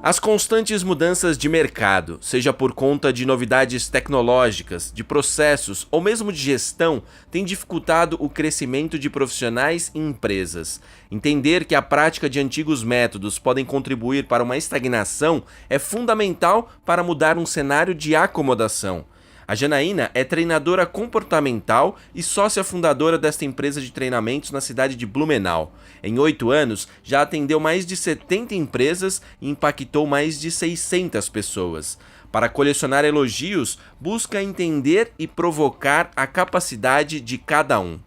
As constantes mudanças de mercado, seja por conta de novidades tecnológicas, de processos ou mesmo de gestão, têm dificultado o crescimento de profissionais e empresas. Entender que a prática de antigos métodos podem contribuir para uma estagnação é fundamental para mudar um cenário de acomodação. A Janaína é treinadora comportamental e sócia fundadora desta empresa de treinamentos na cidade de Blumenau. Em 8 anos, já atendeu mais de 70 empresas e impactou mais de 600 pessoas. Para colecionar elogios, busca entender e provocar a capacidade de cada um.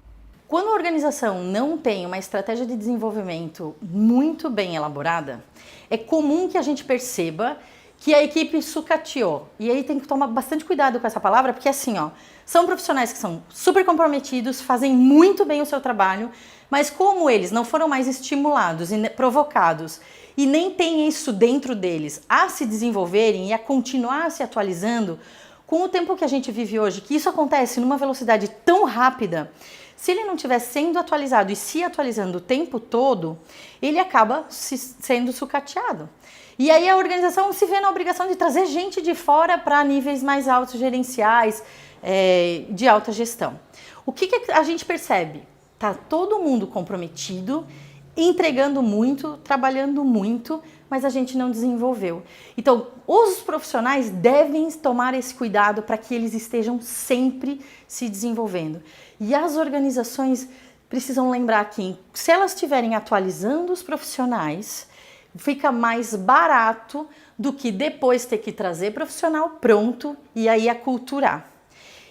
Quando a organização não tem uma estratégia de desenvolvimento muito bem elaborada, é comum que a gente perceba que a equipe sucateou. E aí tem que tomar bastante cuidado com essa palavra, porque assim, são profissionais que são super comprometidos, fazem muito bem o seu trabalho, mas como eles não foram mais estimulados e provocados e nem tem isso dentro deles a se desenvolverem e a continuar se atualizando, com o tempo que a gente vive hoje, que isso acontece numa velocidade tão rápida, se ele não estiver sendo atualizado e se atualizando o tempo todo, ele acaba sendo sucateado. E aí a organização se vê na obrigação de trazer gente de fora para níveis mais altos, gerenciais, de alta gestão. O que a gente percebe? Tá todo mundo comprometido, entregando muito, trabalhando muito, mas a gente não desenvolveu. Então, os profissionais devem tomar esse cuidado para que eles estejam sempre se desenvolvendo. E as organizações precisam lembrar que, se elas estiverem atualizando os profissionais, fica mais barato do que depois ter que trazer profissional pronto e aí aculturar.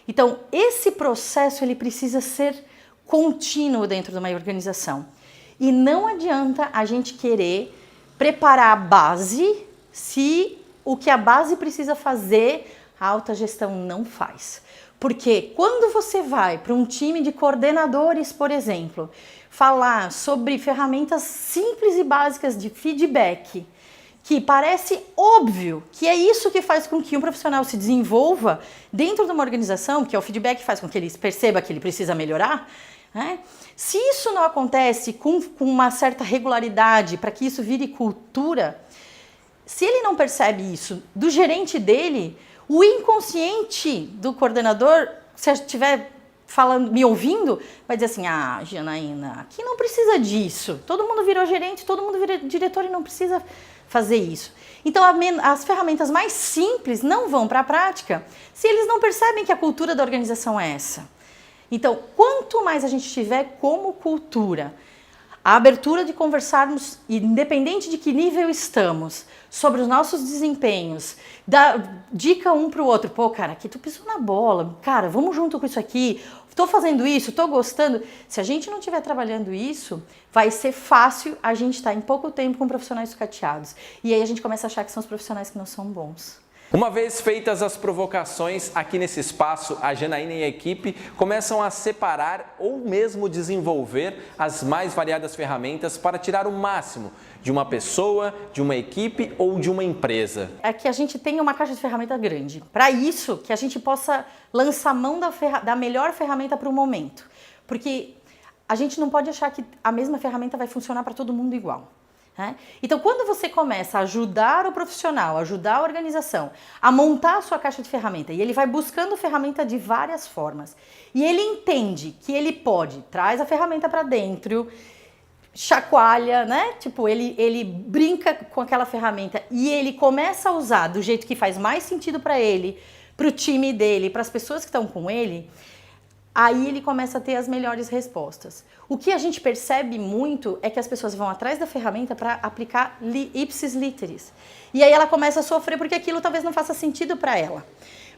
Então, esse processo ele precisa ser contínuo dentro de uma organização. E não adianta a gente querer preparar a base se o que a base precisa fazer, a alta gestão não faz. Porque quando você vai para um time de coordenadores, por exemplo, falar sobre ferramentas simples e básicas de feedback, que parece óbvio que é isso que faz com que um profissional se desenvolva dentro de uma organização, que é o feedback que faz com que ele perceba que ele precisa melhorar, né? Se isso não acontece com uma certa regularidade para que isso vire cultura, se ele não percebe isso do gerente dele, o inconsciente do coordenador, se estiver falando, me ouvindo, vai dizer assim, Janaína, aqui não precisa disso, todo mundo virou gerente, todo mundo virou diretor e não precisa fazer isso. Então as ferramentas mais simples não vão para a prática se eles não percebem que a cultura da organização é essa. Então, quanto mais a gente tiver como cultura a abertura de conversarmos, independente de que nível estamos, sobre os nossos desempenhos, dar dica um para o outro, pô, cara, aqui tu pisou na bola, cara, vamos junto com isso aqui, tô fazendo isso, tô gostando. Se a gente não estiver trabalhando isso, vai ser fácil a gente estar em pouco tempo com profissionais sucateados. E aí a gente começa a achar que são os profissionais que não são bons. Uma vez feitas as provocações, aqui nesse espaço, a Janaína e a equipe começam a separar ou mesmo desenvolver as mais variadas ferramentas para tirar o máximo de uma pessoa, de uma equipe ou de uma empresa. É que a gente tenha uma caixa de ferramenta grande. Para isso, que a gente possa lançar mão da melhor ferramenta para o momento. Porque a gente não pode achar que a mesma ferramenta vai funcionar para todo mundo igual. Então, quando você começa a ajudar o profissional, ajudar a organização a montar a sua caixa de ferramenta e ele vai buscando ferramenta de várias formas e ele entende que ele traz a ferramenta para dentro, chacoalha, Tipo, ele brinca com aquela ferramenta e ele começa a usar do jeito que faz mais sentido para ele, para o time dele, para as pessoas que estão com ele, aí ele começa a ter as melhores respostas. O que a gente percebe muito é que as pessoas vão atrás da ferramenta para aplicar ipsis literis. E aí ela começa a sofrer porque aquilo talvez não faça sentido para ela.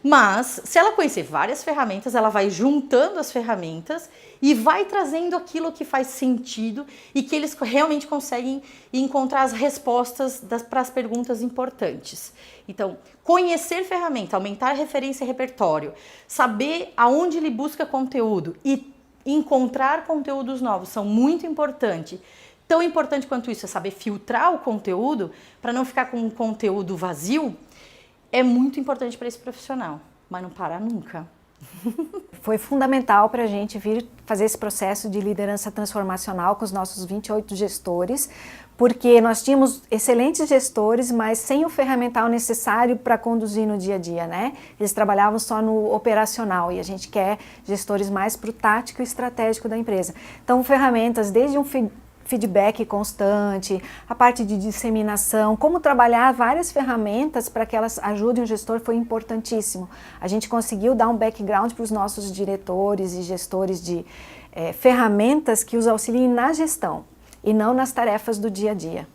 Mas, se ela conhecer várias ferramentas, ela vai juntando as ferramentas e vai trazendo aquilo que faz sentido e que eles realmente conseguem encontrar as respostas para as perguntas importantes. Então, conhecer ferramenta, aumentar a referência e repertório, saber aonde ele busca conteúdo e encontrar conteúdos novos são muito importantes. Tão importante quanto isso é saber filtrar o conteúdo para não ficar com um conteúdo vazio. É muito importante para esse profissional, mas não para nunca. Foi fundamental para a gente vir fazer esse processo de liderança transformacional com os nossos 28 gestores, porque nós tínhamos excelentes gestores, mas sem o ferramental necessário para conduzir no dia a dia, né? Eles trabalhavam só no operacional e a gente quer gestores mais para o tático e estratégico da empresa. Então, ferramentas desde um feedback constante, a parte de disseminação, como trabalhar várias ferramentas para que elas ajudem o gestor foi importantíssimo. A gente conseguiu dar um background para os nossos diretores e gestores de ferramentas que os auxiliem na gestão e não nas tarefas do dia a dia.